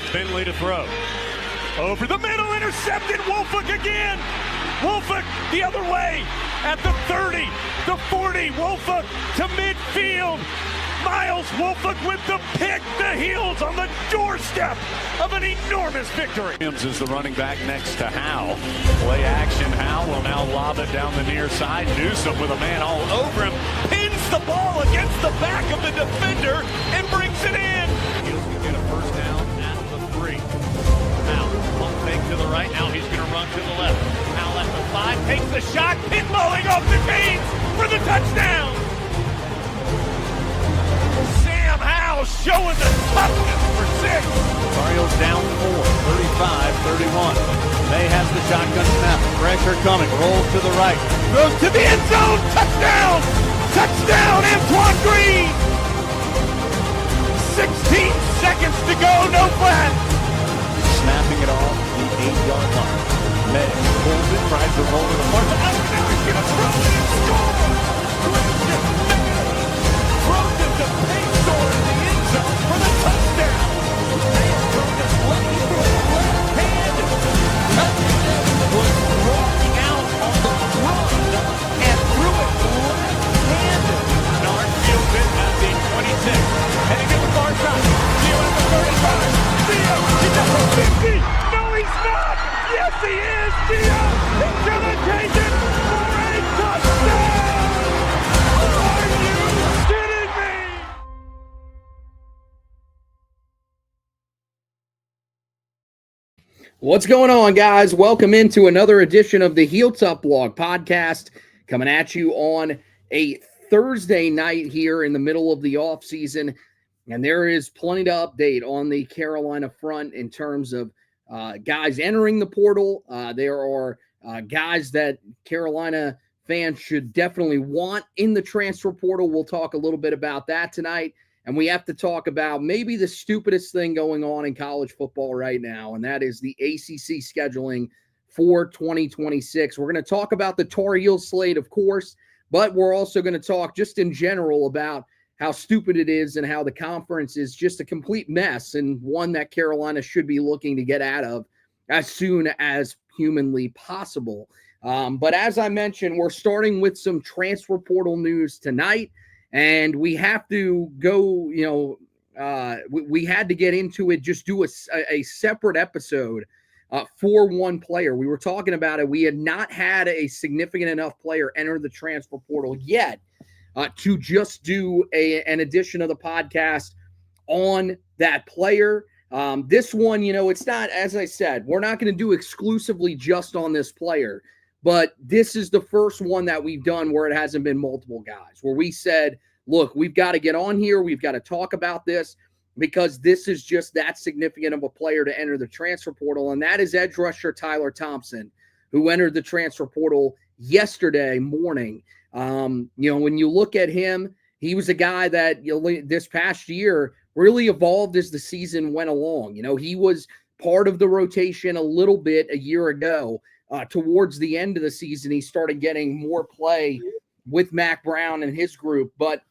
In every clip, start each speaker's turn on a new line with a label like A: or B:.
A: Finley to throw. Over the middle, intercepted. Wolford again. Wolford the other way at the 30, the 40. Wolford to midfield. Miles Wolford with the pick. The Heels on the doorstep of an enormous victory. Williams is the running back next to Howe. Play action. Howe will now lob it down the near side. Newsom with a man all over him. Pins the ball against the back of the defender and brings it in. Heels can get a first down at the 3. Howe, pump fake to the right. Now he's going to run to the left. Howe at the 5. Takes the shot. Pinballing off the Canes for the touchdown. Sam Howe showing the toughness for 6. Cardinals down 4, 35-31. May has the shotgun snap. Pressure coming. Rolls to the right. Throws to the end zone. Touchdown! Touchdown, Antoine Green! 16 seconds to go. No flag. Snapping it off the 8-yard line. May pulls it, tries to roll it apart. Oh, now he's going to throw it and score! Throws it to Payson in the end zone for the touchdown. May has thrown this left hand. Was rolling out on the run and threw it left-handed. Nard fields it at the 26. Heading to the far side. Gio at the 35. Gio, he's at the 50. No, he's not. Yes, he is. Gio, he's going to take it for a touchdown. Are you kidding me?
B: What's going on, guys? Welcome into another edition of the Heel Tough Blog podcast, coming at you on a Thursday night here in the middle of the offseason. And there is plenty to update on the Carolina front in terms of guys entering the portal. There are guys that Carolina fans should definitely want in the transfer portal. We'll talk a little bit about that tonight. And we have to talk about maybe the stupidest thing going on in college football right now, and that is the ACC scheduling for 2026. We're going to talk about the Tar Heels slate, of course, but we're also going to talk just in general about how stupid it is and how the conference is just a complete mess, and one that Carolina should be looking to get out of as soon as humanly possible. But as I mentioned, we're starting with some transfer portal news tonight. And we have to go, we had to get into it, just do a separate episode for one player. We were talking about it. We had not had a significant enough player enter the transfer portal yet to just do an edition of the podcast on that player. This one, it's not, as I said, we're not going to do exclusively just on this player. But this is the first one that we've done where it hasn't been multiple guys, where we said, look, we've got to get on here. We've got to talk about this because this is just that significant of a player to enter the transfer portal. And that is edge rusher Tyler Thompson, who entered the transfer portal yesterday morning. When you look at him, he was a guy that this past year really evolved as the season went along. He was part of the rotation a little bit a year ago. Towards the end of the season, he started getting more play with Mac Brown and his group. But,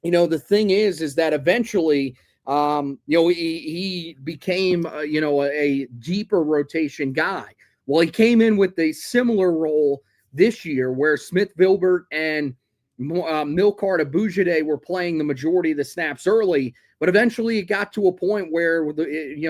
B: the thing is that eventually, he became, a deeper rotation guy. Well, he came in with a similar role this year where Smith Vilbert and Milcard Abujade were playing the majority of the snaps early. But eventually it got to a point where,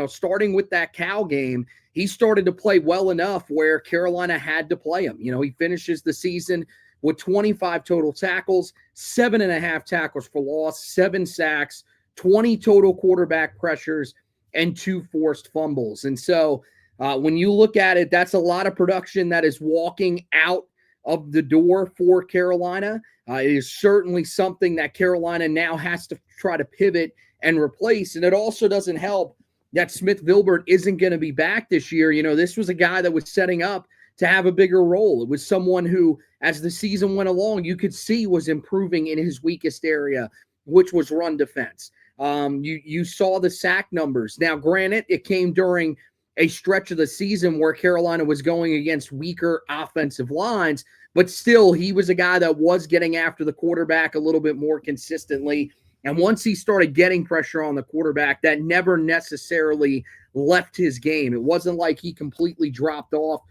B: starting with that Cal game, he started to play well enough where Carolina had to play him. He finishes the season with 25 total tackles, 7.5 tackles for loss, 7 sacks, 20 total quarterback pressures, and 2 forced fumbles. And so when you look at it, that's a lot of production that is walking out of the door for Carolina. It is certainly something that Carolina now has to try to pivot and replace. And it also doesn't help that Smith Vilbert isn't going to be back this year. This was a guy that was setting up to have a bigger role. It was someone who, as the season went along, you could see was improving in his weakest area, which was run defense. You saw the sack numbers. Now, granted, it came during a stretch of the season where Carolina was going against weaker offensive lines, but still, he was a guy that was getting after the quarterback a little bit more consistently And once he started getting pressure on the quarterback, that never necessarily left his game. It wasn't like he completely dropped off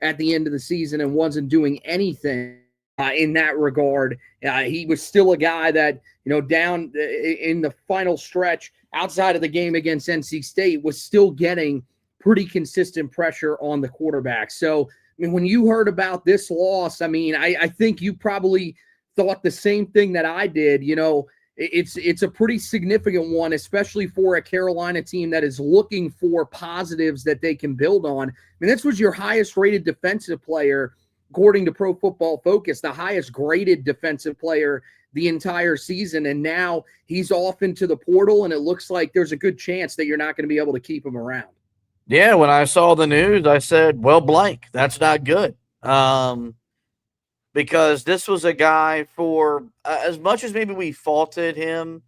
B: at the end of the season and wasn't doing anything in that regard. He was still a guy that, down in the final stretch outside of the game against NC State was still getting pretty consistent pressure on the quarterback. So, when you heard about this loss, I think you probably thought the same thing that I did. It's a pretty significant one, especially for a Carolina team that is looking for positives that they can build on. This was your highest rated defensive player, according to Pro Football Focus, the highest graded defensive player the entire season. And now he's off into the portal, and it looks like there's a good chance that you're not going to be able to keep him around.
C: Yeah, when I saw the news, I said, well, blank, that's not good. Because this was a guy for as much as maybe we faulted him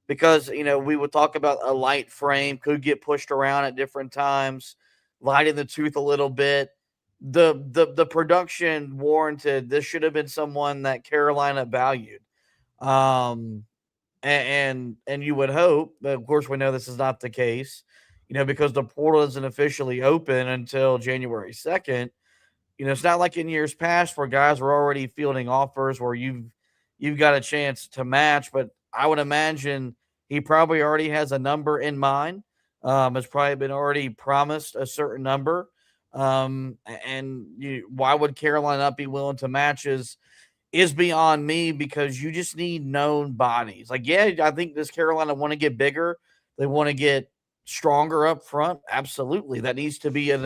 C: because, we would talk about a light frame, could get pushed around at different times, light in the tooth a little bit. The production warranted this should have been someone that Carolina valued. And you would hope, but of course we know this is not the case, because the portal isn't officially open until January 2nd. It's not like in years past where guys were already fielding offers where you've got a chance to match, but I would imagine he probably already has a number in mind. Has probably been already promised a certain number. Why would Carolina not be willing to match is beyond me, because you just need known bodies. I think does Carolina want to get bigger? They want to get stronger up front. Absolutely. That needs to be an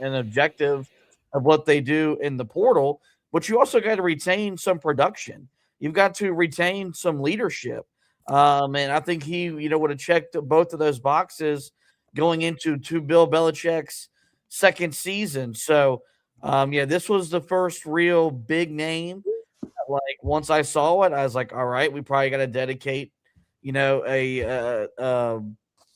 C: objective of what they do in the portal, but you also got to retain some production. You've got to retain some leadership. And I think he, would have checked both of those boxes going into Bill Belichick's second season. So, this was the first real big name. Once I saw it, I was like, all right, we probably got to dedicate, an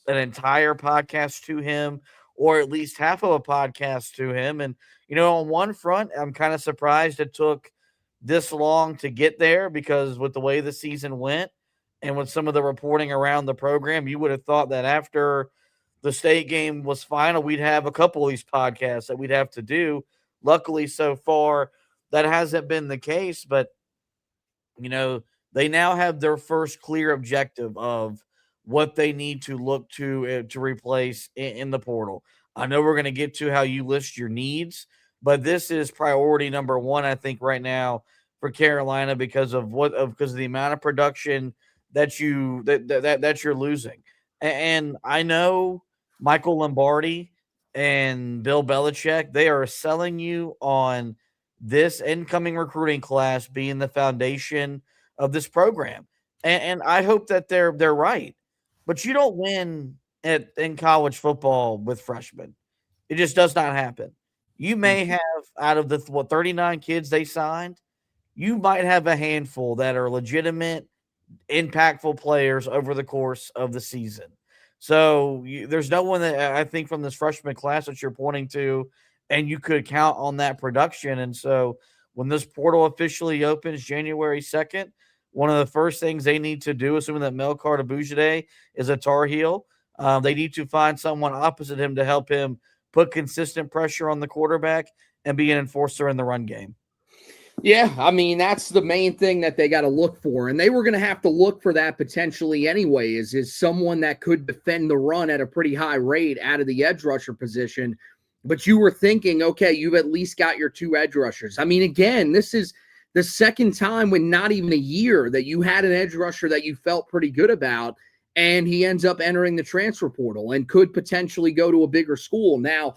C: entire podcast to him, or at least half of a podcast to him. And, on one front, I'm kind of surprised it took this long to get there, because with the way the season went and with some of the reporting around the program, you would have thought that after the state game was final, we'd have a couple of these podcasts that we'd have to do. Luckily, so far, that hasn't been the case, but, they now have their first clear objective of what they need to look to replace in the portal. I know we're going to get to how you list your needs, but this is priority number one, I think, right now for Carolina because of the amount of production that you're losing. And I know Michael Lombardi and Bill Belichick, they are selling you on this incoming recruiting class being the foundation of this program. And I hope that they're right. But you don't win in college football with freshmen. It just does not happen. You may have, out of the 39 kids they signed, you might have a handful that are legitimate, impactful players over the course of the season. So there's no one that I think from this freshman class that you're pointing to, and you could count on that production. And so when this portal officially opens January 2nd, one of the first things they need to do, assuming that Melcar Abujade is a Tar Heel, they need to find someone opposite him to help him put consistent pressure on the quarterback and be an enforcer in the run game.
B: Yeah, that's the main thing that they got to look for. And they were going to have to look for that potentially anyway, is someone that could defend the run at a pretty high rate out of the edge rusher position. But you were thinking, okay, you've at least got your two edge rushers. Again, this is the second time in not even a year that you had an edge rusher that you felt pretty good about, and he ends up entering the transfer portal and could potentially go to a bigger school. Now,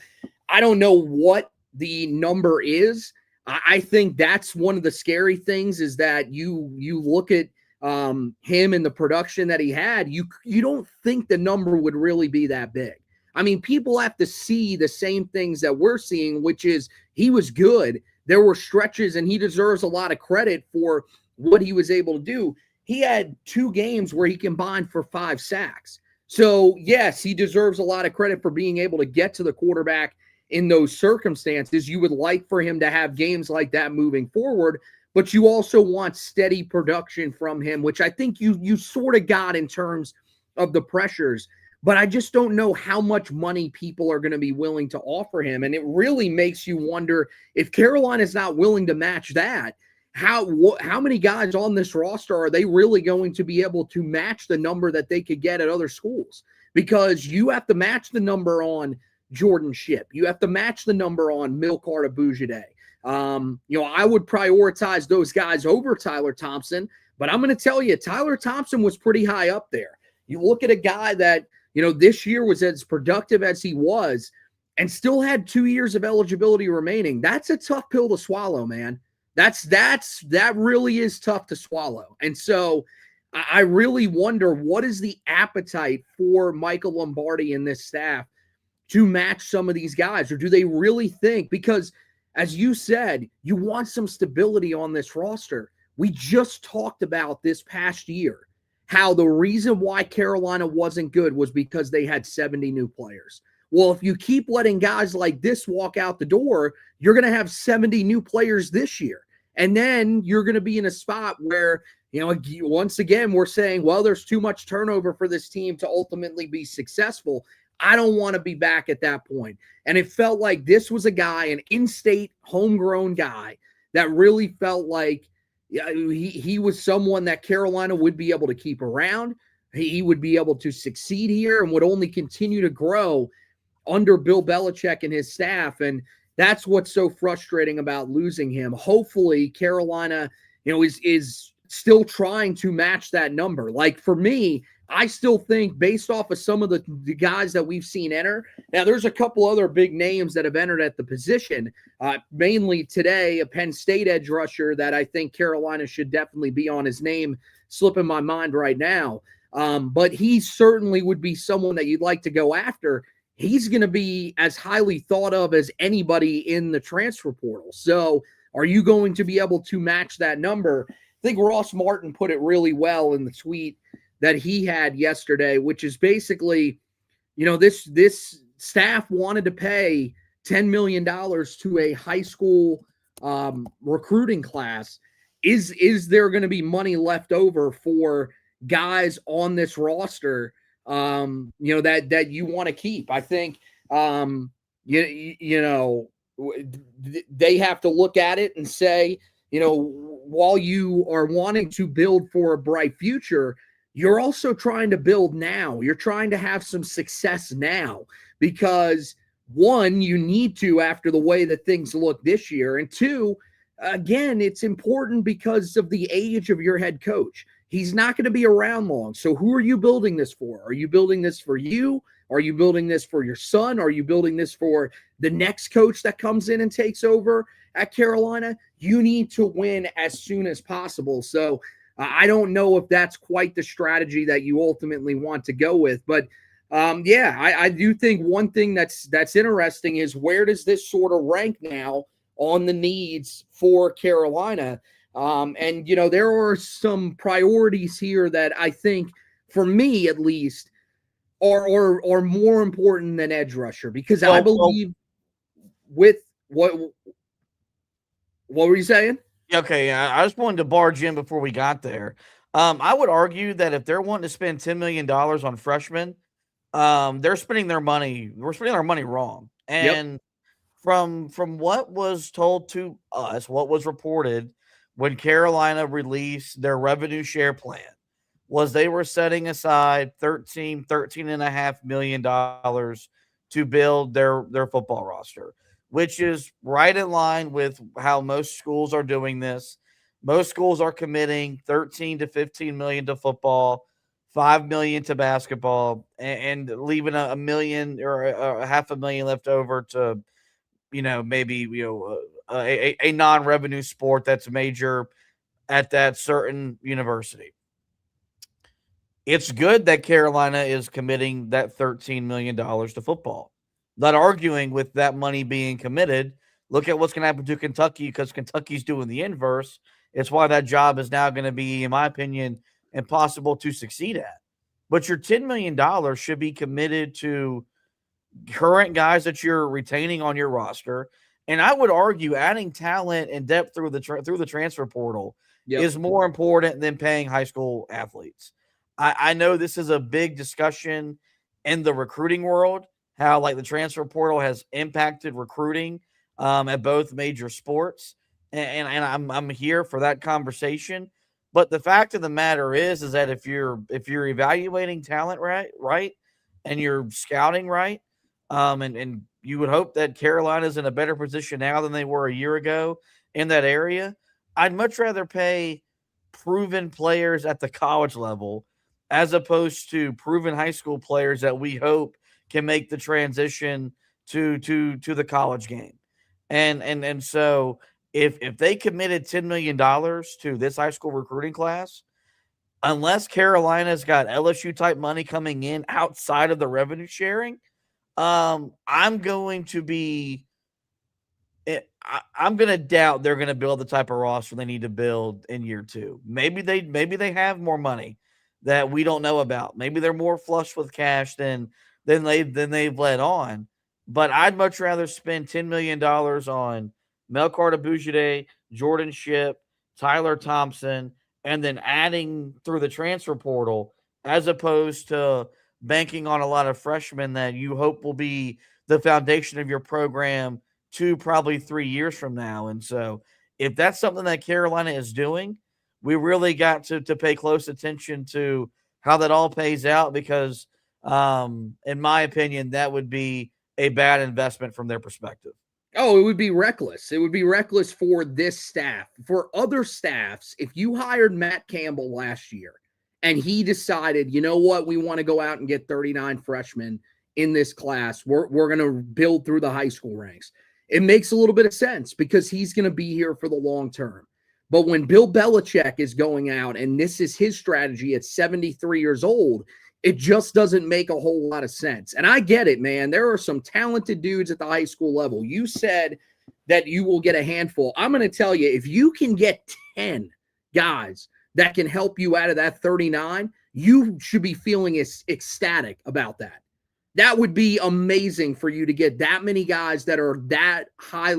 B: I don't know what the number is. I think that's one of the scary things, is that you look at him and the production that he had, you don't think the number would really be that big. People have to see the same things that we're seeing, which is he was good. There were stretches, and he deserves a lot of credit for what he was able to do. He had 2 games where he combined for 5 sacks. So, yes, he deserves a lot of credit for being able to get to the quarterback in those circumstances. You would like for him to have games like that moving forward. but you also want steady production from him, which I think you sort of got in terms of the pressures. But I just don't know how much money people are going to be willing to offer him. And it really makes you wonder, if Carolina's not willing to match that, how many guys on this roster are they really going to be able to match the number that they could get at other schools? Because you have to match the number on Jordan Shipp. You have to match the number on Milcard Abujade. I would prioritize those guys over Tyler Thompson, but I'm going to tell you, Tyler Thompson was pretty high up there. You look at a guy that, this year was as productive as he was and still had 2 years of eligibility remaining. That's a tough pill to swallow, man. That really is tough to swallow. And so I really wonder, what is the appetite for Michael Lombardi and this staff to match some of these guys? Or do they really think, because as you said, you want some stability on this roster. We just talked about this past year how the reason why Carolina wasn't good was because they had 70 new players. Well, if you keep letting guys like this walk out the door, you're going to have 70 new players this year. And then you're going to be in a spot where, once again, we're saying, well, there's too much turnover for this team to ultimately be successful. I don't want to be back at that point. And it felt like this was a guy, an in-state homegrown guy, that really felt like he was someone that Carolina would be able to keep around. He would be able to succeed here and would only continue to grow under Bill Belichick and his staff. And that's what's so frustrating about losing him. Hopefully Carolina, is still trying to match that number. Like, for me, I still think, based off of some of the guys that we've seen enter, now there's a couple other big names that have entered at the position, mainly today, a Penn State edge rusher that I think Carolina should definitely be on. His name slipping my mind right now. But he certainly would be someone that you'd like to go after. He's going to be as highly thought of as anybody in the transfer portal. So are you going to be able to match that number? I think Ross Martin put it really well in the tweet that he had yesterday, which is basically, this staff wanted to pay $10 million to a high school recruiting class. Is there going to be money left over for guys on this roster, that you want to keep? I think, they have to look at it and say, while you are wanting to build for a bright future, you're also trying to build now. You're trying to have some success now, because one, you need to, after the way that things look this year. And two, again, it's important because of the age of your head coach. He's not going to be around long. So who are you building this for? Are you building this for you? Are you building this for your son? Are you building this for the next coach that comes in and takes over at Carolina? You need to win as soon as possible. So I don't know if that's quite the strategy that you ultimately want to go with. But I do think one thing that's interesting is, where does this sort of rank now on the needs for Carolina? And there are some priorities here that I think, for me at least, are more important than edge rusher, because I believe with what were you saying?
C: Okay, I just wanted to barge in before we got there. I would argue that if they're wanting to spend $10 million on freshmen, they're spending their money. We're spending our money wrong. And from what was told to us, what was reported when Carolina released their revenue share plan, was they were setting aside $13.5 million to build their football roster, which is right in line with how most schools are doing this. Most schools are committing $13 to $15 million to football, $5 million to basketball, and leaving $1 million or $500,000 left over to, maybe, a non-revenue sport that's major at that certain university. It's good that Carolina is committing that $13 million to football. Not arguing with that money being committed. Look at what's going to happen to Kentucky, because Kentucky's doing the inverse. It's why that job is now going to be, in my opinion, impossible to succeed at. But your $10 million should be committed to current guys that you're retaining on your roster, And I would argue adding talent and depth through the transfer portal is more important than paying high school athletes. I know this is a big discussion in the recruiting world, how like the transfer portal has impacted recruiting at both major sports. And I'm here for that conversation. But the fact of the matter is that if you're evaluating talent right, and you're scouting right, and you would hope that Carolina's in a better position now than they were a year ago in that area. I'd much rather pay proven players at the college level as opposed to proven high school players that we hope can make the transition to the college game. And so if they committed $10 million to this high school recruiting class, unless Carolina's got LSU type money coming in outside of the revenue sharing, I'm going to doubt they're going to build the type of roster they need to build in year 2. Maybe they have more money that we don't know about. Maybe they're more flush with cash than they've let on. But I'd much rather spend $10 million on Melcar Abujade, Jordan Shipp, Tyler Thompson, and then adding through the transfer portal as opposed to banking on a lot of freshmen that you hope will be the foundation of your program 2, probably 3 years from now. And so if that's something that Carolina is doing, we really got to pay close attention to how that all pays out because, in my opinion, that would be a bad investment from their perspective.
B: Oh, it would be reckless. It would be reckless for this staff. For other staffs, if you hired Matt Campbell last year and he decided, you know what, we want to go out and get 39 freshmen in this class, we're going to build through the high school ranks. It makes a little bit of sense because he's going to be here for the long term. But when Bill Belichick is going out and this is his strategy at 73 years old, it just doesn't make a whole lot of sense. And I get it, man. There are some talented dudes at the high school level. You said that you will get a handful. I'm going to tell you, if you can get 10 guys that can help you out of that 39, you should be feeling ecstatic about that. That would be amazing for you to get that many guys that are that high,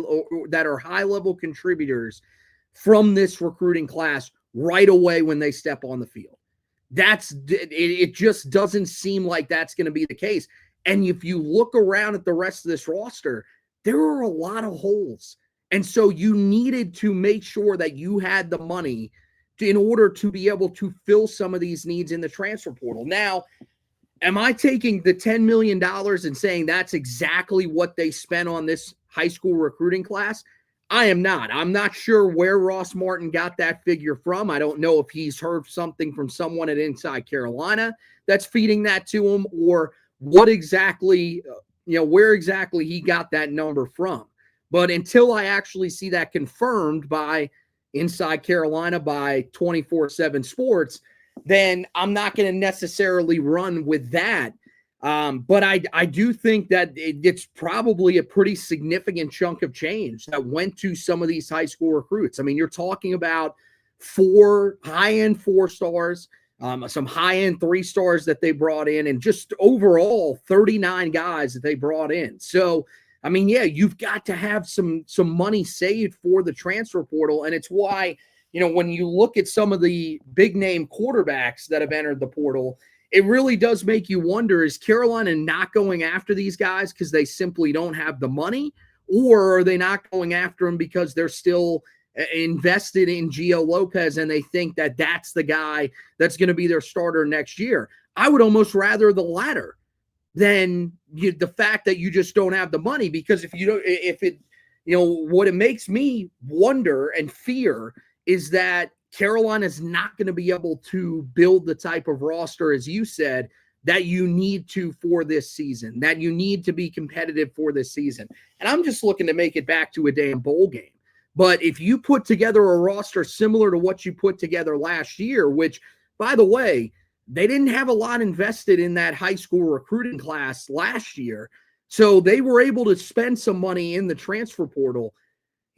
B: that are high-level contributors from this recruiting class right away when they step on the field. It just doesn't seem like that's going to be the case. And if you look around at the rest of this roster, there are a lot of holes. And so you needed to make sure that you had the money in order to be able to fill some of these needs in the transfer portal. Now, am I taking the $10 million and saying that's exactly what they spent on this high school recruiting class? I am not. I'm not sure where Ross Martin got that figure from. I don't know if he's heard something from someone at Inside Carolina that's feeding that to him or what exactly, where exactly he got that number from. But until I actually see that confirmed by Inside Carolina, by 24/7 Sports, then I'm not going to necessarily run with that. But I do think that it's probably a pretty significant chunk of change that went to some of these high school recruits. I mean, you're talking about 4 high-end 4-stars, some high-end 3-stars that they brought in, and just overall 39 guys that they brought in. So, I mean, yeah, you've got to have some money saved for the transfer portal, and it's why, when you look at some of the big-name quarterbacks that have entered the portal, it really does make you wonder, is Carolina not going after these guys because they simply don't have the money, or are they not going after them because they're still invested in Gio Lopez and they think that that's the guy that's going to be their starter next year? I would almost rather the latter than the fact that you just don't have the money, because what it makes me wonder and fear is that Carolina's not going to be able to build the type of roster, as you said, that you need to for this season, that you need to be competitive for this season. And I'm just looking to make it back to a damn bowl game. But if you put together a roster similar to what you put together last year, which, by the way, they didn't have a lot invested in that high school recruiting class last year, so they were able to spend some money in the transfer portal.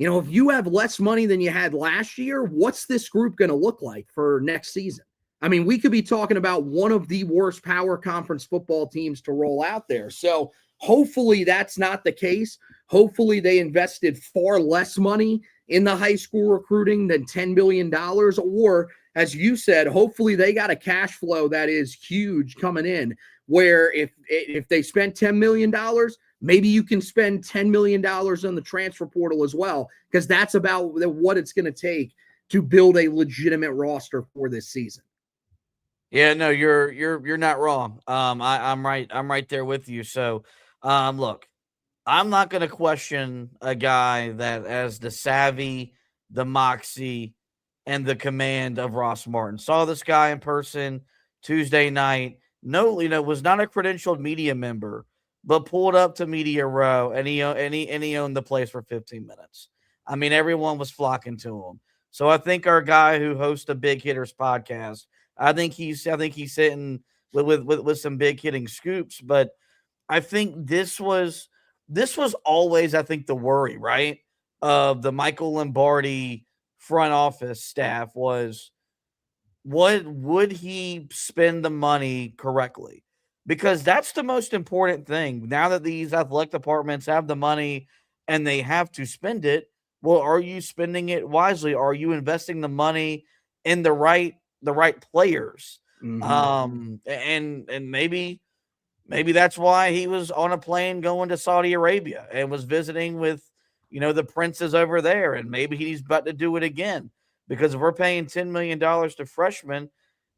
B: If you have less money than you had last year, what's this group going to look like for next season? I mean, we could be talking about one of the worst power conference football teams to roll out there. So hopefully that's not the case. Hopefully they invested far less money in the high school recruiting than $10 million. Or, as you said, hopefully they got a cash flow that is huge coming in, where if they spent $10 million, maybe you can spend $10 million on the transfer portal as well, because that's about what it's going to take to build a legitimate roster for this season.
C: Yeah, no, you're not wrong. I'm right there with you. So, look, I'm not going to question a guy that has the savvy, the moxie, and the command of Ross Martin. Saw this guy in person Tuesday night. No, was not a credentialed media member, but pulled up to Media Row and he owned the place for 15 minutes. I mean, everyone was flocking to him. So I think our guy who hosts the Big Hitters podcast, I think he's sitting with some big hitting scoops. But I think this was always, I think, the worry, right, of the Michael Lombardi front office staff was, what would he spend the money correctly? Because that's the most important thing. Now that these athletic departments have the money and they have to spend it, well, are you spending it wisely? Are you investing the money in the right players?
B: Mm-hmm.
C: And maybe that's why he was on a plane going to Saudi Arabia and was visiting with, the princes over there. And maybe he's about to do it again, because if we're paying $10 million to freshmen,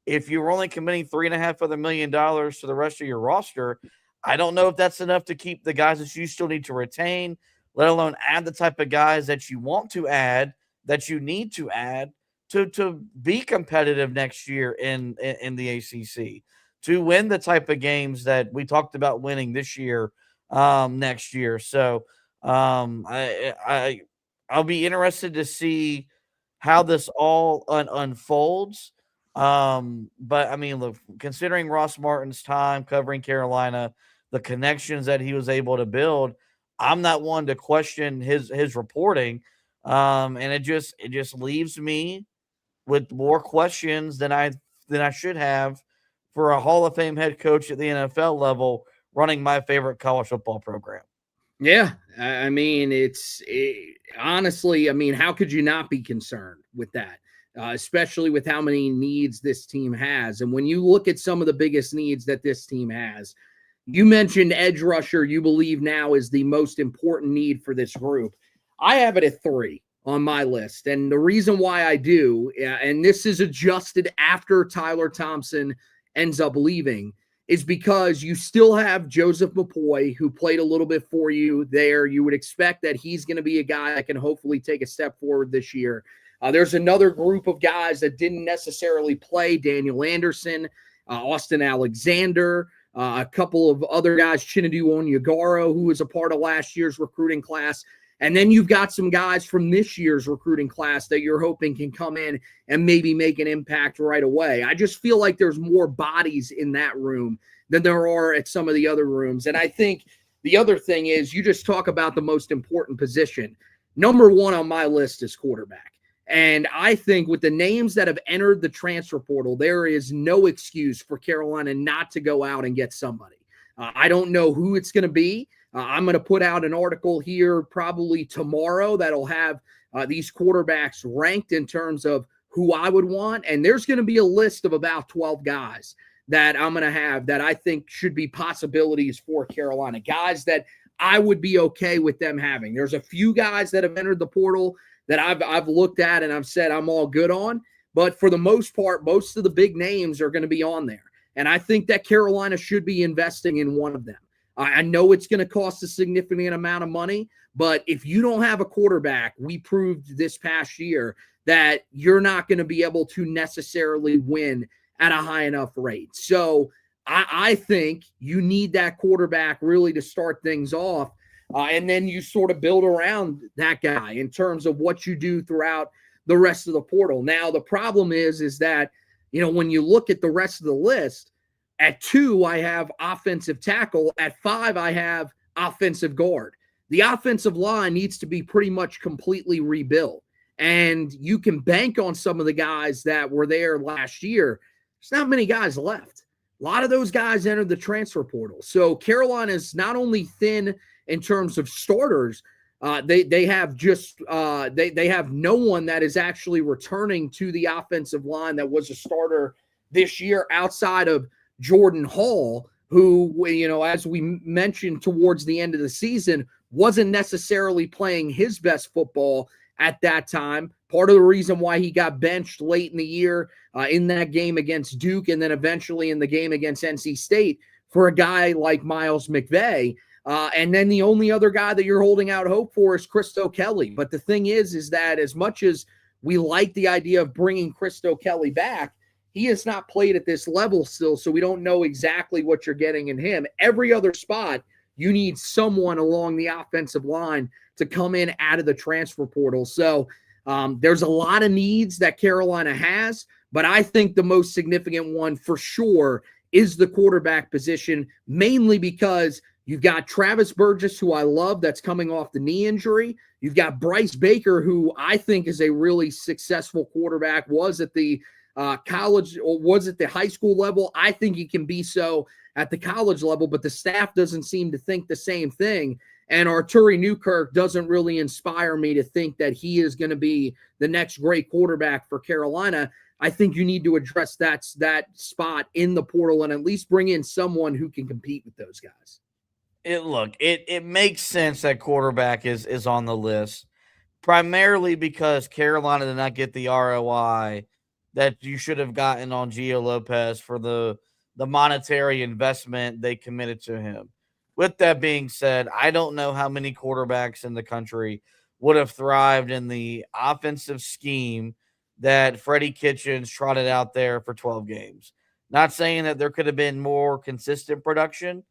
C: if you're only committing $3.5 million to the rest of your roster, I don't know if that's enough to keep the guys that you still need to retain, let alone add the type of guys that you want to add, that you need to add to be competitive next year in the ACC, to win the type of games that we talked about winning this year, next year. So I'll be interested to see how this all unfolds. But I mean, look, considering Ross Martin's time covering Carolina, the connections that he was able to build, I'm not one to question his reporting. And it just leaves me with more questions than I should have for a Hall of Fame head coach at the NFL level running my favorite college football program.
B: Yeah, I mean, honestly, I mean, how could you not be concerned with that? Especially with how many needs this team has. And when you look at some of the biggest needs that this team has, you mentioned edge rusher, you believe now is the most important need for this group. I have it at 3 on my list. And the reason why I do, and this is adjusted after Tyler Thompson ends up leaving, is because you still have Joseph McCoy, who played a little bit for you there. You would expect that he's going to be a guy that can hopefully take a step forward this year. There's another group of guys that didn't necessarily play: Daniel Anderson, Austin Alexander, a couple of other guys, Chinadu Onyegoro, who was a part of last year's recruiting class. And then you've got some guys from this year's recruiting class that you're hoping can come in and maybe make an impact right away. I just feel like there's more bodies in that room than there are at some of the other rooms. And I think the other thing is, you just talk about the most important position. Number 1 on my list is quarterback. And I think with the names that have entered the transfer portal, there is no excuse for Carolina not to go out and get somebody. I don't know who it's going to be. I'm going to put out an article here probably tomorrow that'll have these quarterbacks ranked in terms of who I would want. And there's going to be a list of about 12 guys that I'm going to have that I think should be possibilities for Carolina, guys that I would be okay with them having. There's a few guys that have entered the portal that I've looked at and I've said I'm all good on. But for the most part, most of the big names are going to be on there. And I think that Carolina should be investing in one of them. I know it's going to cost a significant amount of money, but if you don't have a quarterback, we proved this past year that you're not going to be able to necessarily win at a high enough rate. So I think you need that quarterback really to start things off. And then you sort of build around that guy in terms of what you do throughout the rest of the portal. Now, the problem is that, when you look at the rest of the list, at 2, I have offensive tackle. At 5, I have offensive guard. The offensive line needs to be pretty much completely rebuilt. And you can bank on some of the guys that were there last year. There's not many guys left. A lot of those guys entered the transfer portal. So Carolina is not only thin in terms of starters. They have they have no one that is actually returning to the offensive line that was a starter this year outside of Jordan Hall, who, as we mentioned towards the end of the season, wasn't necessarily playing his best football at that time. Part of the reason why he got benched late in the year in that game against Duke, and then eventually in the game against NC State for a guy like Miles McVay. And then the only other guy that you're holding out hope for is Christo Kelly. But the thing is that as much as we like the idea of bringing Christo Kelly back, he has not played at this level still, so we don't know exactly what you're getting in him. Every other spot, you need someone along the offensive line to come in out of the transfer portal. So there's a lot of needs that Carolina has, but I think the most significant one for sure is the quarterback position, mainly because you've got Travis Burgess, who I love, that's coming off the knee injury. You've got Bryce Baker, who I think is a really successful quarterback, was at the college or was at the high school level. I think he can be so at the college level, but the staff doesn't seem to think the same thing. And Arturi Newkirk doesn't really inspire me to think that he is going to be the next great quarterback for Carolina. I think you need to address that spot in the portal and at least bring in someone who can compete with those guys.
C: It makes sense that quarterback is on the list, primarily because Carolina did not get the ROI that you should have gotten on Gio Lopez for the monetary investment they committed to him. With that being said, I don't know how many quarterbacks in the country would have thrived in the offensive scheme that Freddie Kitchens trotted out there for 12 games. Not saying that there could have been more consistent production,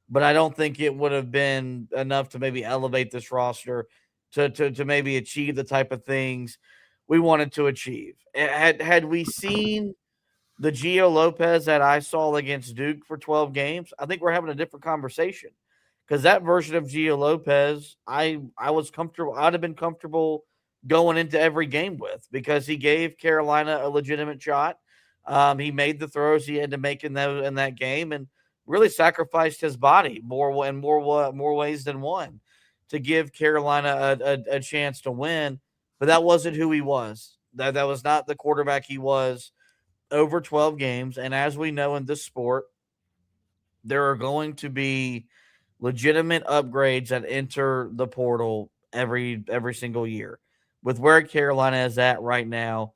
C: but I don't think it would have been enough to maybe elevate this roster to maybe achieve the type of things we wanted to achieve. Had we seen the Gio Lopez that I saw against Duke for 12 games, I think we're having a different conversation, because that version of Gio Lopez, I was comfortable. I'd have been comfortable going into every game with, because he gave Carolina a legitimate shot. He made the throws he had to make in that game, and really sacrificed his body more ways than one to give Carolina a chance to win. But that wasn't who he was. That was not the quarterback he was over 12 games. And as we know in this sport, there are going to be legitimate upgrades that enter the portal every single year. With where Carolina is at right now,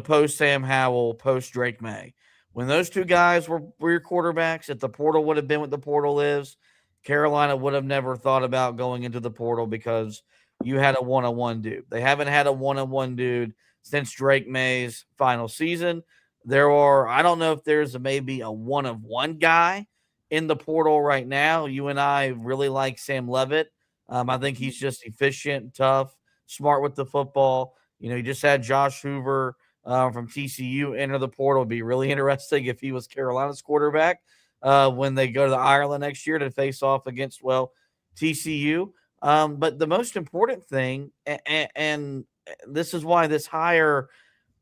C: post Sam Howell, post Drake May, when those two guys were your quarterbacks, if the portal would have been what the portal is, Carolina would have never thought about going into the portal, because you had a one-on-one dude. They haven't had a one-on-one dude since Drake May's final season. I don't know if there's maybe a one-of-one guy in the portal right now. You and I really like Sam Levitt. I think he's just efficient, tough, smart with the football. You just had Josh Hoover from TCU enter the portal. It'd be really interesting if he was Carolina's quarterback when they go to Ireland next year to face off against, TCU. But the most important thing, and this is why this hire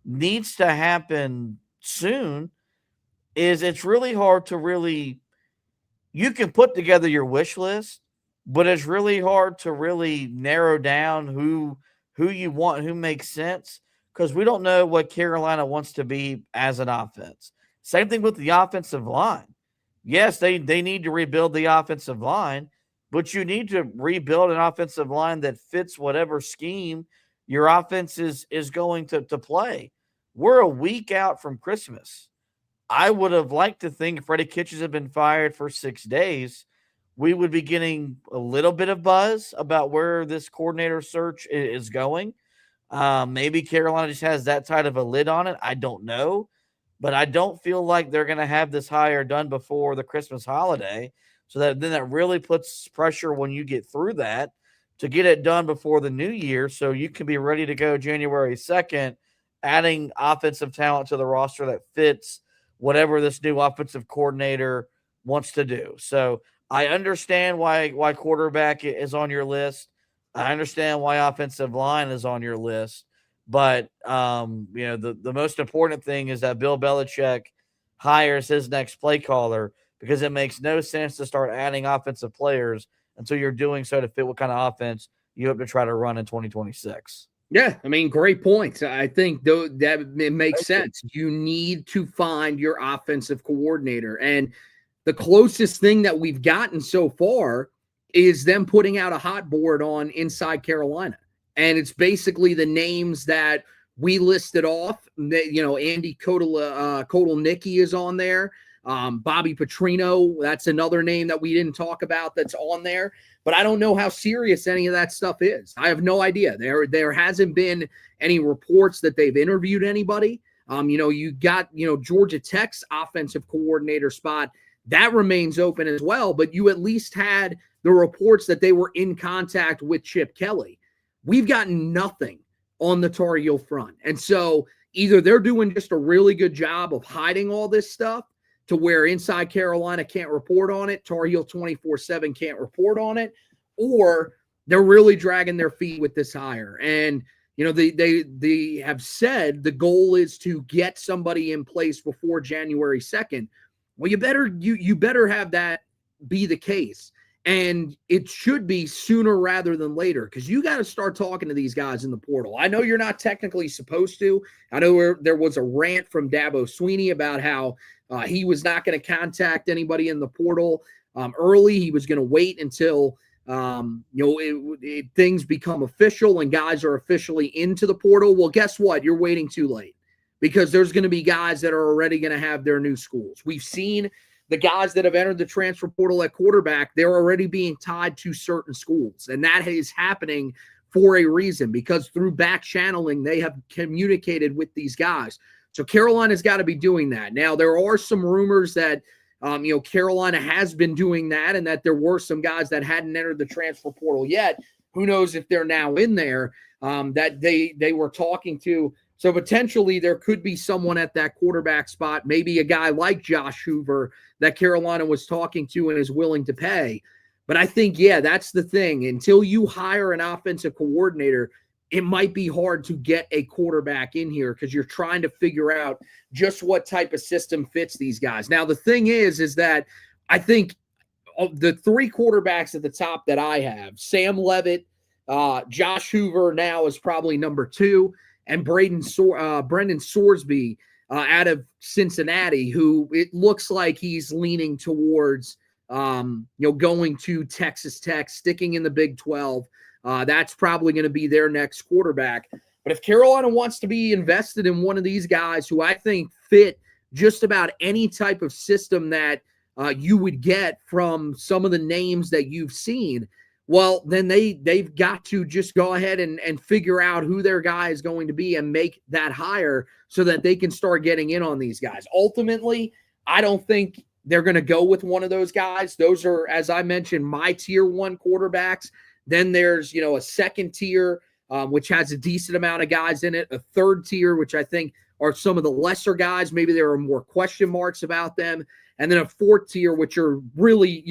C: needs to happen soon, is it's really hard to you can put together your wish list, but it's really hard to really narrow down who you want, who makes sense, because we don't know what Carolina wants to be as an offense. Same thing with the offensive line. Yes, they need to rebuild the offensive line, but you need to rebuild an offensive line that fits whatever scheme your offense is going to play. We're a week out from Christmas. I would have liked to think if Freddie Kitchens had been fired for 6 days, we would be getting a little bit of buzz about where this coordinator search is going. Maybe Carolina just has that tight of a lid on it. I don't know. But I don't feel like they're going to have this hire done before the Christmas holiday. So then that really puts pressure when you get through that to get it done before the new year, so you can be ready to go January 2nd, adding offensive talent to the roster that fits whatever this new offensive coordinator wants to do. So I understand why quarterback is on your list. I understand why offensive line is on your list. But, the most important thing is that Bill Belichick hires his next play caller, because it makes no sense to start adding offensive players until you're doing so to fit what kind of offense you hope to try to run in 2026.
B: Yeah, I mean, great points. I think that it makes sense. You need to find your offensive coordinator. And the closest thing that we've gotten so far is them putting out a hot board on Inside Carolina. And it's basically the names that we listed off. Andy Kotelnicki is on there. Bobby Petrino, that's another name that we didn't talk about that's on there. But I don't know how serious any of that stuff is. I have no idea. There hasn't been any reports that they've interviewed anybody. You got, Georgia Tech's offensive coordinator spot. That remains open as well, but you at least had the reports that they were in contact with Chip Kelly. We've gotten nothing on the Tar Heel front. And so either they're doing just a really good job of hiding all this stuff to where Inside Carolina can't report on it, Tar Heel 24/7 can't report on it, or they're really dragging their feet with this hire. And, they have said the goal is to get somebody in place before January 2nd. Well, you better have that be the case. And it should be sooner rather than later, because you got to start talking to these guys in the portal. I know you're not technically supposed to. I know there was a rant from Dabo Sweeney about how he was not going to contact anybody in the portal early. He was going to wait until things become official and guys are officially into the portal. Well, guess what? You're waiting too late, because there's going to be guys that are already going to have their new schools. We've seen the guys that have entered the transfer portal at quarterback, they're already being tied to certain schools. And that is happening for a reason, because through back channeling, they have communicated with these guys. So Carolina's got to be doing that. Now, there are some rumors that, Carolina has been doing that, and that there were some guys that hadn't entered the transfer portal yet. Who knows if they're now in there that they were talking to. So potentially there could be someone at that quarterback spot, maybe a guy like Josh Hoover that Carolina was talking to and is willing to pay. But I think, that's the thing. Until you hire an offensive coordinator, it might be hard to get a quarterback in here, because you're trying to figure out just what type of system fits these guys. Now, the thing is that I think of the three quarterbacks at the top that I have, Sam Leavitt, Josh Hoover now is probably number 2, and Brendan Sorsby out of Cincinnati, who it looks like he's leaning towards, going to Texas Tech, sticking in the Big 12. That's probably going to be their next quarterback. But if Carolina wants to be invested in one of these guys who I think fit just about any type of system that you would get from some of the names that you've seen, well, then they've got to just go ahead and figure out who their guy is going to be and make that hire so that they can start getting in on these guys. Ultimately, I don't think they're going to go with one of those guys. Those are, as I mentioned, my tier 1 quarterbacks. Then there's, a second tier, which has a decent amount of guys in it. A third tier, which I think are some of the lesser guys. Maybe there are more question marks about them. And then a fourth tier, which are really,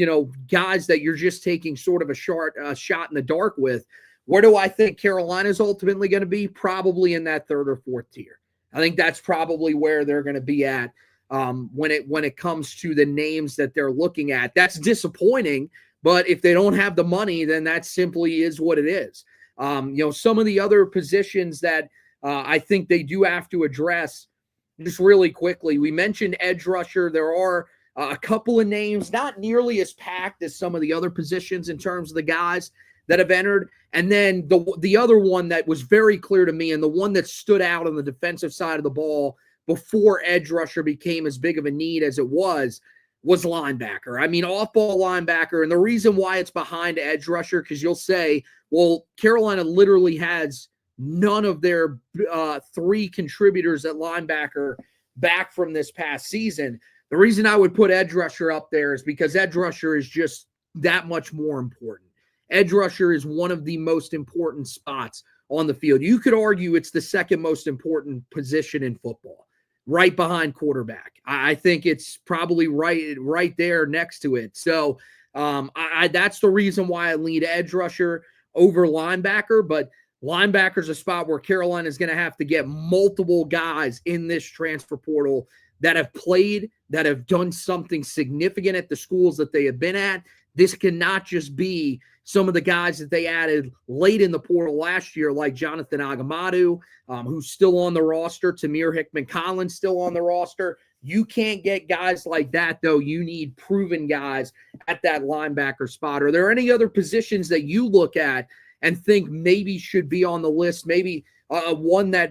B: guys that you're just taking sort of a shot in the dark with. Where do I think Carolina's ultimately going to be? Probably in that third or fourth tier. I think that's probably where they're going to be at when it comes to the names that they're looking at. That's disappointing, but if they don't have the money, then that simply is what it is. Some of the other positions that I think they do have to address, just really quickly, we mentioned edge rusher. There are a couple of names, not nearly as packed as some of the other positions in terms of the guys that have entered. And then the other one that was very clear to me, and the one that stood out on the defensive side of the ball before edge rusher became as big of a need as it was linebacker. I mean, off-ball linebacker. And the reason why it's behind edge rusher, because you'll say, well, Carolina literally has none of their 3 contributors at linebacker back from this past season. The reason I would put edge rusher up there is because edge rusher is just that much more important. Edge rusher is one of the most important spots on the field. You could argue it's the second most important position in football, right behind quarterback. I think it's probably right there next to it. So that's the reason why I lead edge rusher over linebacker. But linebacker's a spot where Carolina is going to have to get multiple guys in this transfer portal that have played, that have done something significant at the schools that they have been at. This cannot just be some of the guys that they added late in the portal last year, like Jonathan Agamadu, who's still on the roster, Tamir Hickman-Collins still on the roster. You can't get guys like that, though. You need proven guys at that linebacker spot. Are there any other positions that you look at and think maybe should be on the list, maybe one that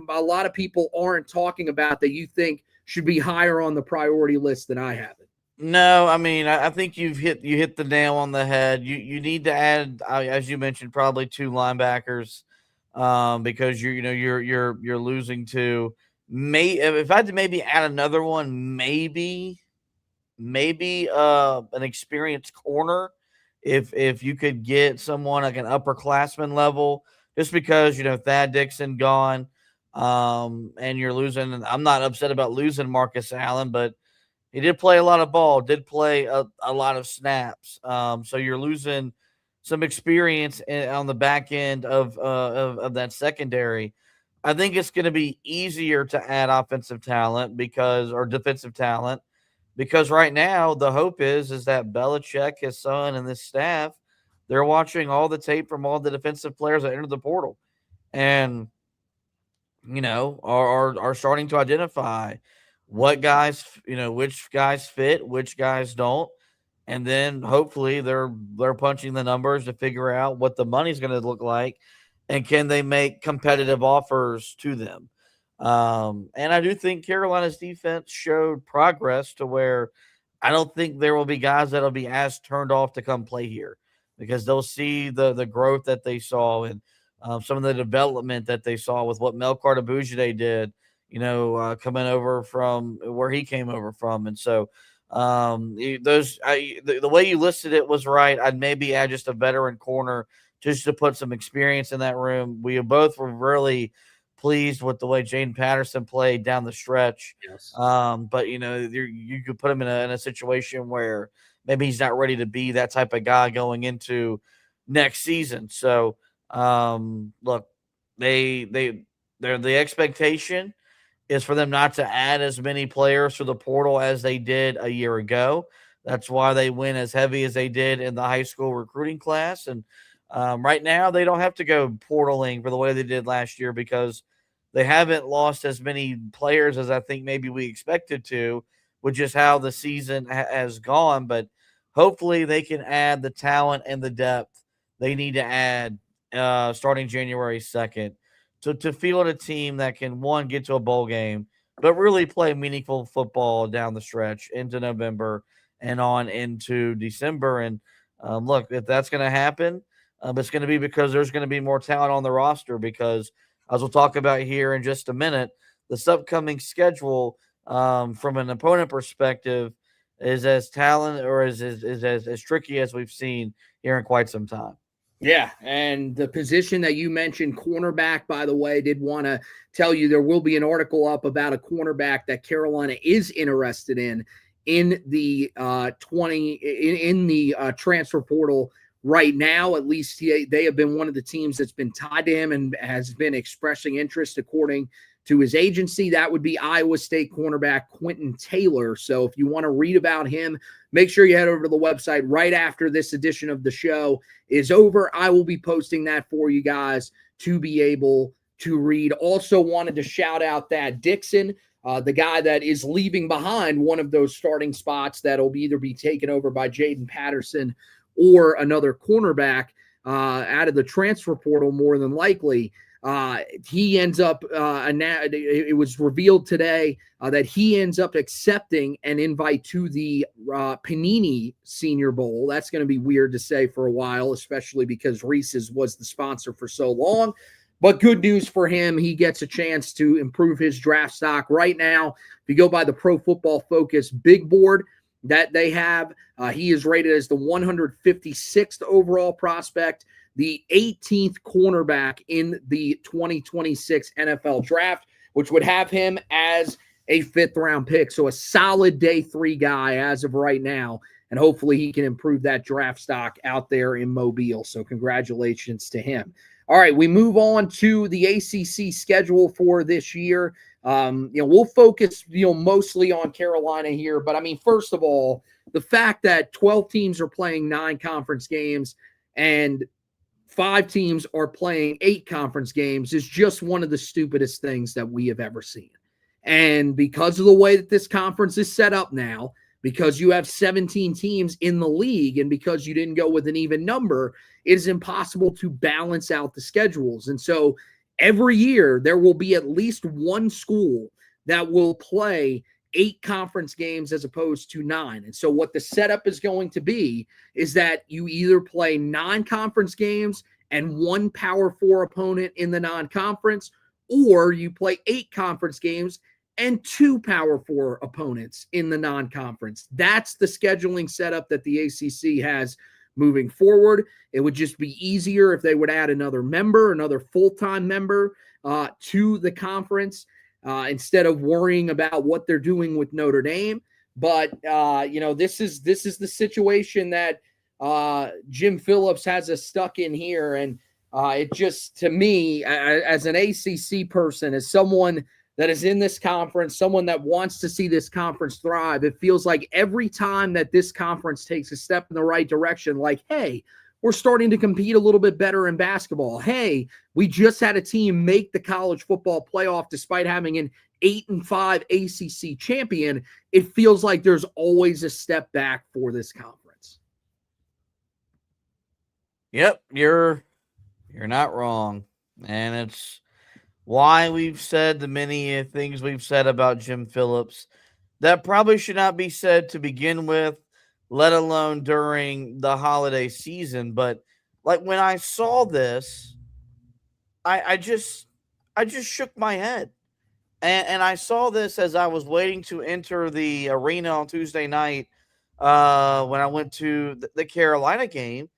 B: a lot of people aren't talking about that you think should be higher on the priority list than I have it?
C: No, I mean, I think you hit the nail on the head. You need to add, as you mentioned, probably 2 linebackers, because you're losing to. If I had to maybe add another one, maybe an experienced corner, if you could get someone like an upperclassman level, just because Thad Dixon gone, and you're losing. And I'm not upset about losing Marcus Allen, but he did play a lot of ball, did play a lot of snaps. So you're losing some experience on the back end of that secondary. I think it's going to be easier to add offensive talent or defensive talent, because right now the hope is that Belichick, his son, and this staff, they're watching all the tape from all the defensive players that entered the portal, and are starting to identify what guys, which guys fit, which guys don't. And then hopefully they're punching the numbers to figure out what the money's going to look like, and can they make competitive offers to them. And I do think Carolina's defense showed progress to where I don't think there will be guys that'll be as turned off to come play here, because they'll see the growth that they saw, and some of the development that they saw with what Melchior Abujide did, coming over from where he came over from. And so the way you listed it was right. I'd maybe add just a veteran corner just to put some experience in that room. We both were really pleased with the way Jaden Patterson played down the stretch.
B: Yes.
C: But you could put him in a situation where maybe he's not ready to be that type of guy going into next season. So look, the expectation is for them not to add as many players to the portal as they did a year ago. That's why they went as heavy as they did in the high school recruiting class. And right now they don't have to go portaling for the way they did last year, because they haven't lost as many players as I think maybe we expected to, with just how the season has gone. But hopefully they can add the talent and the depth they need to add starting January 2nd. To field a team that can, one, get to a bowl game, but really play meaningful football down the stretch into November and on into December. And look, if that's going to happen, it's going to be because there's going to be more talent on the roster, because as we'll talk about here in just a minute, this upcoming schedule from an opponent perspective is as talent or is as tricky as we've seen here in quite some time.
B: Yeah, and the position that you mentioned, cornerback, by the way, did want to tell you there will be an article up about a cornerback that Carolina is interested in the transfer portal right now. At least they have been one of the teams that's been tied to him and has been expressing interest according to his agency. That would be Iowa State cornerback Quentin Taylor. So if you want to read about him, make sure you head over to the website right after this edition of the show is over. I will be posting that for you guys to be able to read. Also wanted to shout out Thad Dixon, the guy that is leaving behind one of those starting spots that'll either be taken over by Jaden Patterson or another cornerback out of the transfer portal, more than likely. He ends up, it was revealed today that he ends up accepting an invite to the Panini Senior Bowl. That's going to be weird to say for a while, especially because Reese's was the sponsor for so long. But good news for him. He gets a chance to improve his draft stock right now. If you go by the Pro Football Focus big board that they have, he is rated as the 156th overall prospect, the 18th cornerback in the 2026 NFL draft, which would have him as a 5th-round pick. So a solid day 3 guy as of right now, and hopefully he can improve that draft stock out there in Mobile. So congratulations to him. All right, we move on to the ACC schedule for this year. We'll focus, mostly on Carolina here. But, I mean, first of all, the fact that 12 teams are playing 9 conference games and 5 teams are playing 8 conference games is just one of the stupidest things that we have ever seen. And because of the way that this conference is set up now, because you have 17 teams in the league and because you didn't go with an even number, it is impossible to balance out the schedules. And so every year there will be at least one school that will play 8 conference games as opposed to 9. And so what the setup is going to be is that you either play 9 conference games and 1 Power 4 opponent in the non-conference, or you play 8 conference games and 2 Power 4 opponents in the non-conference. That's the scheduling setup that the ACC has moving forward. It would just be easier if they would add another member, another full-time member to the conference instead of worrying about what they're doing with Notre Dame. But, this is the situation that Jim Phillips has us stuck in here. And it just, to me, as an ACC person, as someone that is in this conference, someone that wants to see this conference thrive, it feels like every time that this conference takes a step in the right direction, like, hey, we're starting to compete a little bit better in basketball. Hey, we just had a team make the college football playoff despite having an 8-5 ACC champion. It feels like there's always a step back for this conference.
C: Yep, you're not wrong. And it's why we've said the many things we've said about Jim Phillips that probably should not be said to begin with, let alone during the holiday season. But like when I saw this, I just shook my head. And I saw this as I was waiting to enter the arena on Tuesday night when I went to the Carolina game.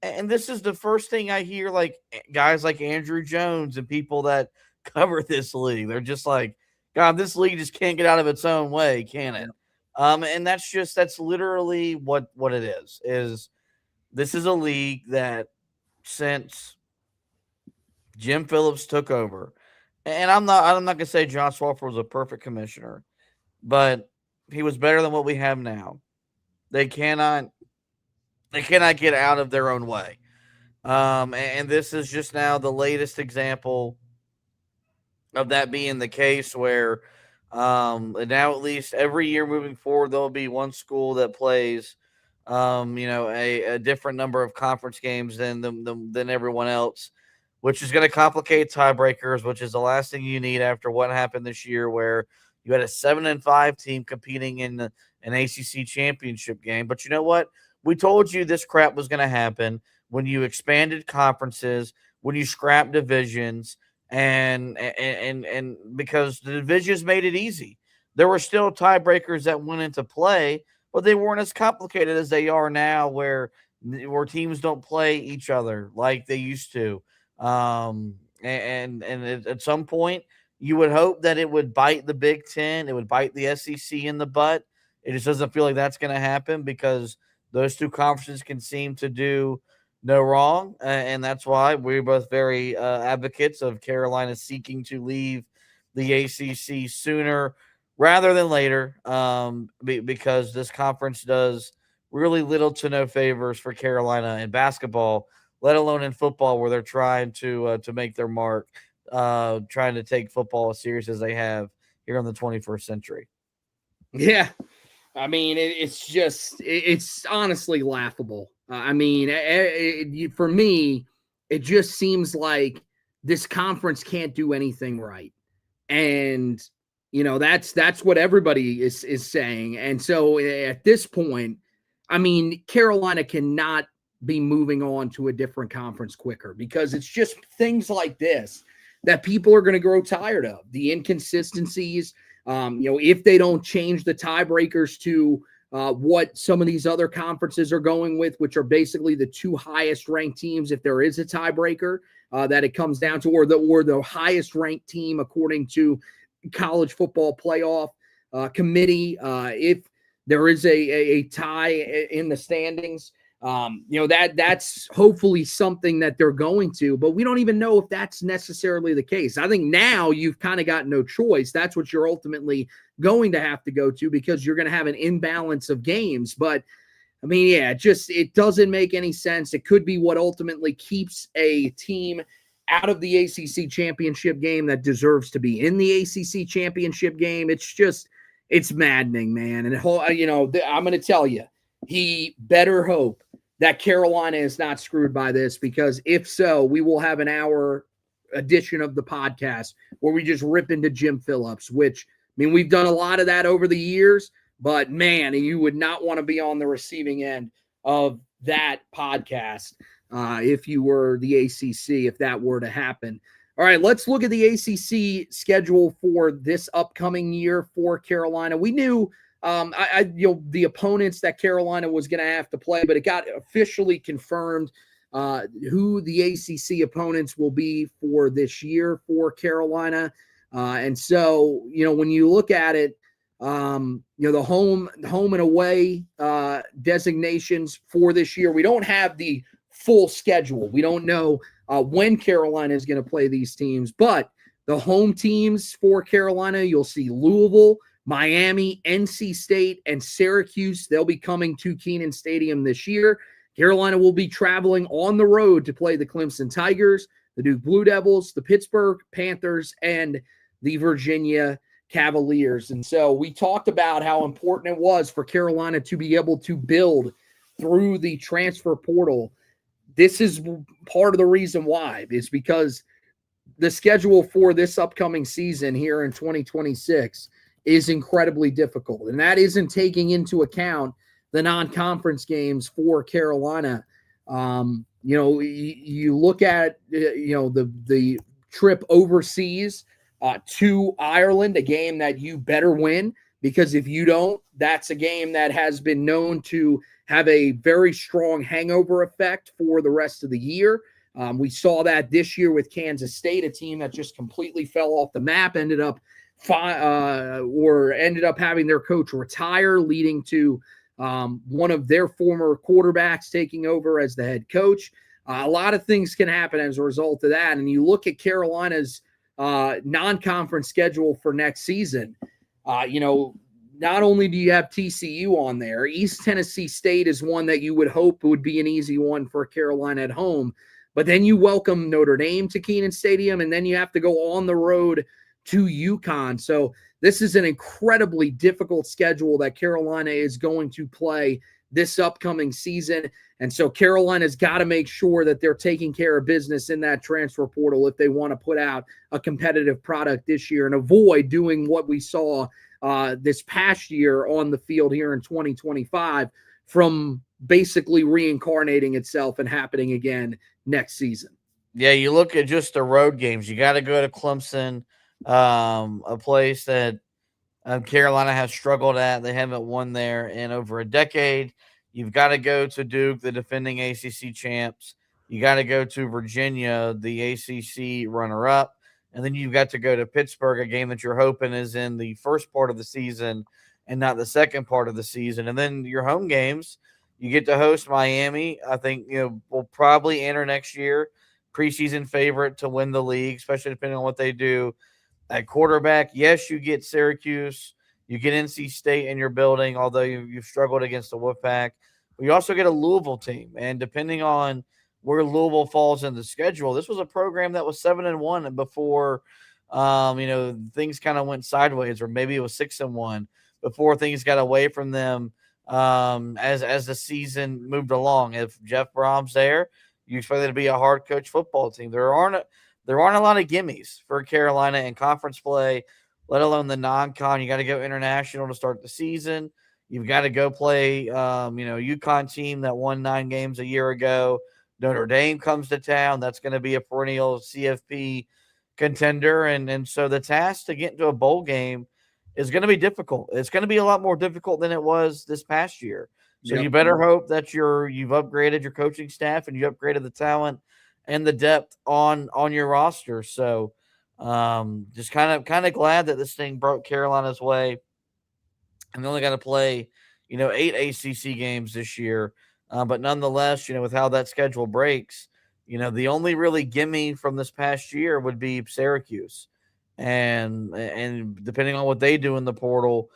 C: And this is the first thing I hear, like guys like Andrew Jones and people that cover this league. They're just like, God, this league just can't get out of its own way, can it? And that's literally what it is this is a league that since Jim Phillips took over, and I'm not going to say John Swofford was a perfect commissioner, but he was better than what we have now. They cannot get out of their own way. And this is just now the latest example of that being the case where now at least every year moving forward, there'll be one school that plays, a different number of conference games than everyone else, which is going to complicate tiebreakers, which is the last thing you need after what happened this year where you had a 7-5 team competing in an ACC championship game. But you know what? We told you this crap was going to happen when you expanded conferences, when you scrapped divisions, and because the divisions made it easy. There were still tiebreakers that went into play, but they weren't as complicated as they are now where teams don't play each other like they used to. And at some point, you would hope that it would bite the Big Ten, it would bite the SEC in the butt. It just doesn't feel like that's going to happen because those two conferences can seem to do no wrong, and that's why we're both very advocates of Carolina seeking to leave the ACC sooner rather than later, because this conference does really little to no favors for Carolina in basketball, let alone in football, where they're trying to make their mark, trying to take football as serious as they have here in the 21st century.
B: Yeah. I mean, it's honestly laughable. For me, it just seems like this conference can't do anything right. And, that's what everybody is saying. And so at this point, I mean, Carolina cannot be moving on to a different conference quicker because it's just things like this that people are going to grow tired of. The inconsistencies, if they don't change the tiebreakers to what some of these other conferences are going with, which are basically the 2 highest ranked teams, if there is a tiebreaker that it comes down to, or the highest ranked team according to college football playoff committee, if there is a tie in the standings. That's hopefully something that they're going to, but we don't even know if that's necessarily the case. I think now you've kind of got no choice. That's what you're ultimately going to have to go to, because you're going to have an imbalance of games. But I mean, yeah, it doesn't make any sense. It could be what ultimately keeps a team out of the ACC championship game that deserves to be in the ACC championship game. It's maddening, man. And I'm going to tell you, he better hope that Carolina is not screwed by this, because if so, we will have an hour edition of the podcast where we just rip into Jim Phillips, which, I mean, we've done a lot of that over the years, but man, you would not want to be on the receiving end of that podcast if you were the ACC, if that were to happen. All right, let's look at the ACC schedule for this upcoming year for Carolina. We knew the opponents that Carolina was going to have to play, but it got officially confirmed who the ACC opponents will be for this year for Carolina. And so, when you look at it, the home and away designations for this year, we don't have the full schedule. We don't know when Carolina is going to play these teams, but the home teams for Carolina, you'll see Louisville, Miami, NC State, and Syracuse. They'll be coming to Kenan Stadium this year. Carolina will be traveling on the road to play the Clemson Tigers, the Duke Blue Devils, the Pittsburgh Panthers, and the Virginia Cavaliers. And so we talked about how important it was for Carolina to be able to build through the transfer portal. This is part of the reason why. It's because the schedule for this upcoming season here in 2026 is incredibly difficult. And that isn't taking into account the non-conference games for Carolina. You look at, the trip overseas to Ireland, a game that you better win, because if you don't, that's a game that has been known to have a very strong hangover effect for the rest of the year. We saw that this year with Kansas State, a team that just completely fell off the map, ended up having their coach retire, leading to one of their former quarterbacks taking over as the head coach. A lot of things can happen as a result of that. And you look at Carolina's non-conference schedule for next season, not only do you have TCU on there, East Tennessee State is one that you would hope would be an easy one for Carolina at home. But then you welcome Notre Dame to Kenan Stadium, and then you have to go on the road to UConn. So this is an incredibly difficult schedule that Carolina is going to play this upcoming season. And so Carolina's got to make sure that they're taking care of business in that transfer portal if they want to put out a competitive product this year and avoid doing what we saw this past year on the field here in 2025 from basically reincarnating itself and happening again next season.
C: Yeah, you look at just the road games. You got to go to Clemson, a place that Carolina has struggled at. They haven't won there in over a decade. You've got to go to Duke, the defending ACC champs. You got to go to Virginia, the ACC runner-up. And then you've got to go to Pittsburgh, a game that you're hoping is in the first part of the season and not the second part of the season. And then your home games, you get to host Miami. I think, will probably enter next year preseason favorite to win the league, especially depending on what they do at quarterback. Yes, you get Syracuse. You get NC State in your building, although you've struggled against the Wolfpack. But you also get a Louisville team. And depending on where Louisville falls in the schedule, this was a program that was 7-1 and before, things kind of went sideways, or maybe it was 6-1 before things got away from them as the season moved along. If Jeff Brom's there, you expect it to be a hard coach football team. There aren't a lot of gimmies for Carolina in conference play, let alone the non-con. You got to go international to start the season. You've got to go play, UConn team that won 9 games a year ago. Notre Dame comes to town. That's going to be a perennial CFP contender. And so the task to get into a bowl game is going to be difficult. It's going to be a lot more difficult than it was this past year. So You better hope that you've upgraded your coaching staff and you upgraded the talent and the depth on your roster. So just kind of glad that this thing broke Carolina's way. And they only got to play, 8 ACC games this year. But nonetheless, with how that schedule breaks, the only really gimme from this past year would be Syracuse. And depending on what they do in the portal,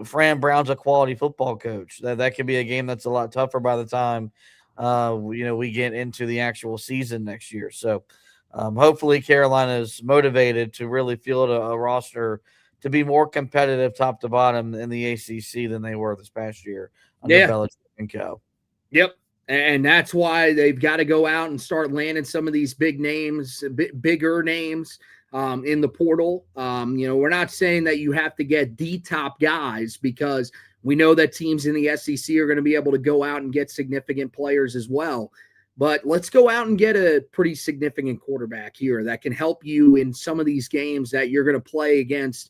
C: Fran Brown's a quality football coach. That could be a game that's a lot tougher by the time we get into the actual season next year. So hopefully Carolina is motivated to really field a roster to be more competitive top to bottom in the ACC than they were this past year under Belichick and co.
B: Yep. And that's why they've got to go out and start landing some of these big names, bigger names in the portal. We're not saying that you have to get the top guys, because we know that teams in the SEC are going to be able to go out and get significant players as well. But let's go out and get a pretty significant quarterback here that can help you in some of these games that you're going to play against,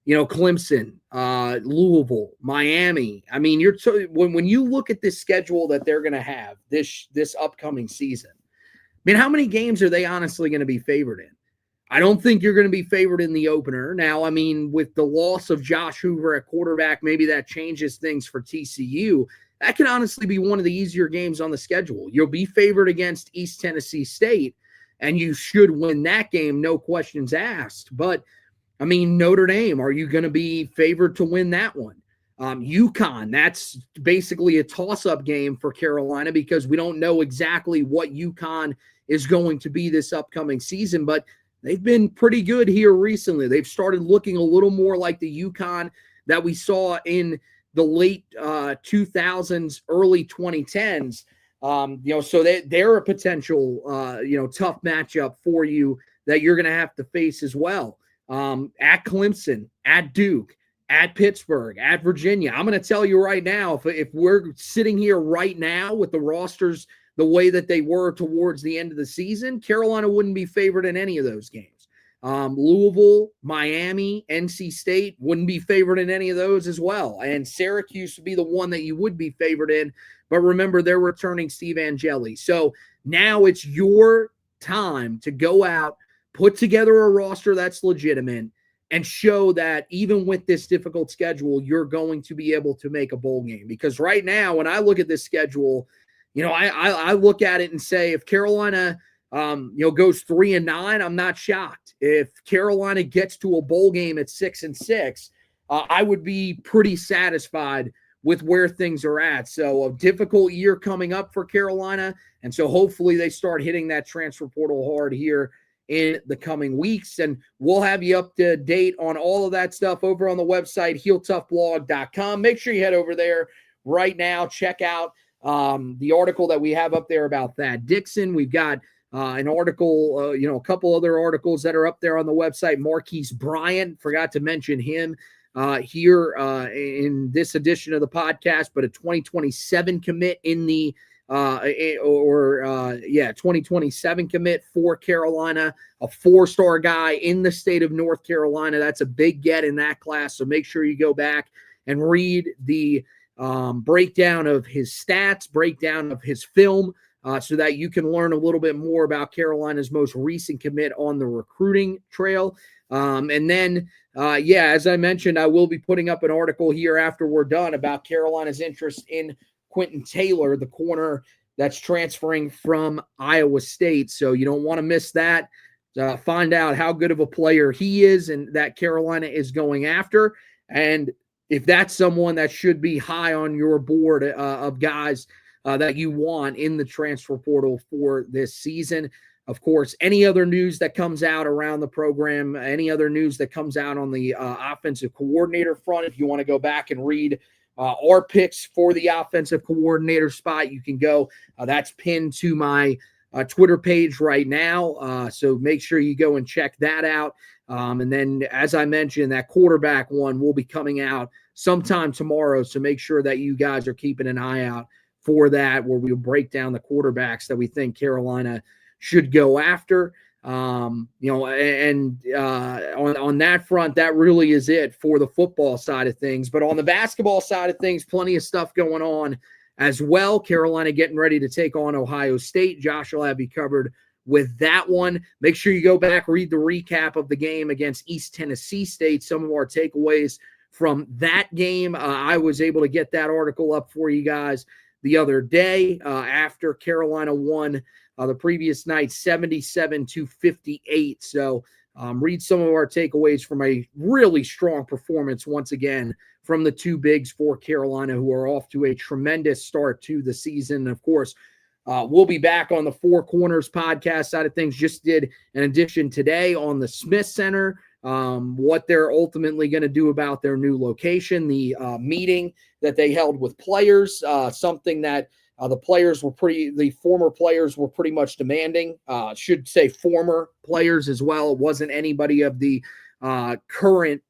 B: Clemson, Louisville, Miami. I mean, when you look at this schedule that they're going to have this upcoming season, I mean, how many games are they honestly going to be favored in? I don't think you're going to be favored in the opener. Now, I mean, with the loss of Josh Hoover at quarterback, maybe that changes things for TCU. That can honestly be one of the easier games on the schedule. You'll be favored against East Tennessee State, and you should win that game, no questions asked. But, I mean, Notre Dame, are you going to be favored to win that one? UConn, that's basically a toss-up game for Carolina, because we don't know exactly what UConn is going to be this upcoming season, but they've been pretty good here recently. They've started looking a little more like the UConn that we saw in the late 2000s, early 2010s. So they're a potential, tough matchup for you that you're going to have to face as well. At Clemson, at Duke, at Pittsburgh, at Virginia. I'm going to tell you right now, if we're sitting here right now with the rosters the way that they were towards the end of the season, Carolina wouldn't be favored in any of those games. Louisville, Miami, NC State wouldn't be favored in any of those as well. And Syracuse would be the one that you would be favored in. But remember, they're returning Steve Angeli. So now it's your time to go out, put together a roster that's legitimate, and show that even with this difficult schedule, you're going to be able to make a bowl game. Because right now, when I look at this schedule, I look at it and say, if Carolina goes 3-9, I'm not shocked. If Carolina gets to a bowl game at 6-6, I would be pretty satisfied with where things are at. So a difficult year coming up for Carolina. And so hopefully they start hitting that transfer portal hard here in the coming weeks. And we'll have you up to date on all of that stuff over on the website, HeelToughBlog.com. Make sure you head over there right now. Check out the article that we have up there about Thad Dixon. We've got an article, a couple other articles that are up there on the website. Marquise Bryant, forgot to mention him here in this edition of the podcast, but a 2027 commit in the 2027 commit for Carolina, a 4-star guy in the state of North Carolina. That's a big get in that class. So make sure you go back and read the breakdown of his stats, breakdown of his film, so that you can learn a little bit more about Carolina's most recent commit on the recruiting trail. And then, as I mentioned, I will be putting up an article here after we're done about Carolina's interest in Quentin Taylor, the corner that's transferring from Iowa State. So you don't want to miss that. Find out how good of a player he is and that Carolina is going after. And if that's someone that should be high on your board of guys that you want in the transfer portal for this season. Of course, any other news that comes out around the program, any other news that comes out on the offensive coordinator front, if you want to go back and read our picks for the offensive coordinator spot, you can go. That's pinned to my Twitter page right now. So make sure you go and check that out. And then, as I mentioned, that quarterback one will be coming out sometime tomorrow. So make sure that you guys are keeping an eye out for that, where we'll break down the quarterbacks that we think Carolina should go after. On that front, that really is it for the football side of things. But on the basketball side of things, plenty of stuff going on as well. Carolina getting ready to take on Ohio State. Josh will have you covered with that one. Make sure you go back, read the recap of the game against East Tennessee State, some of our takeaways from that game. I was able to get that article up for you guys the other day after Carolina won the previous night 77-58. So read some of our takeaways from a really strong performance once again from the two bigs for Carolina, who are off to a tremendous start to the season. Of course, we'll be back on the Four Corners podcast side of things. Just did an edition today on the Smith Center, what they're ultimately going to do about their new location, the meeting that they held with players, something that the former players were pretty much demanding. Should say former players as well. It wasn't anybody of the current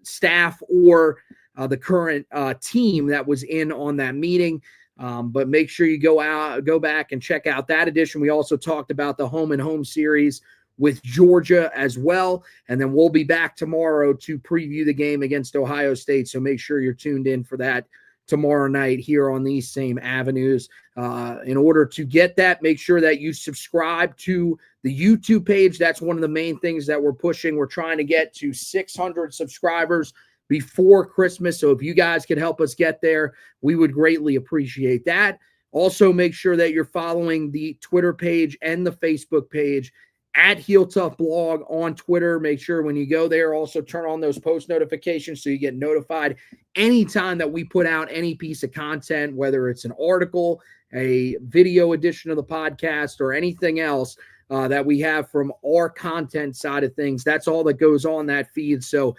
B: staff or the current team that was in on that meeting. But make sure you go back and check out that edition. We also talked about the home and home series with Georgia as well. And then we'll be back tomorrow to preview the game against Ohio State. So make sure you're tuned in for that tomorrow night here on these same avenues. In order to get that, make sure that you subscribe to the YouTube page. That's one of the main things that we're pushing. We're trying to get to 600 subscribers before Christmas. So if you guys could help us get there, we would greatly appreciate that. Also, make sure that you're following the Twitter page and the Facebook page at Heel Tough Blog on Twitter. Make sure when you go there, also turn on those post notifications so you get notified anytime that we put out any piece of content, whether it's an article, a video edition of the podcast, or anything else that we have from our content side of things. That's all that goes on that feed. So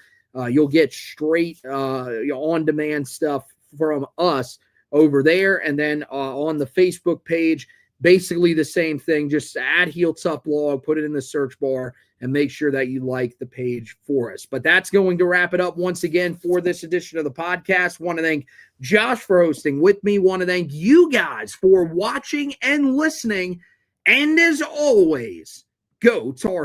B: you'll get straight on-demand stuff from us over there. And then on the Facebook page, basically the same thing. Just add Heel Tough Blog, put it in the search bar, and make sure that you like the page for us. But that's going to wrap it up once again for this edition of the podcast. Want to thank Josh for hosting with me. Want to thank you guys for watching and listening. And as always, go Tar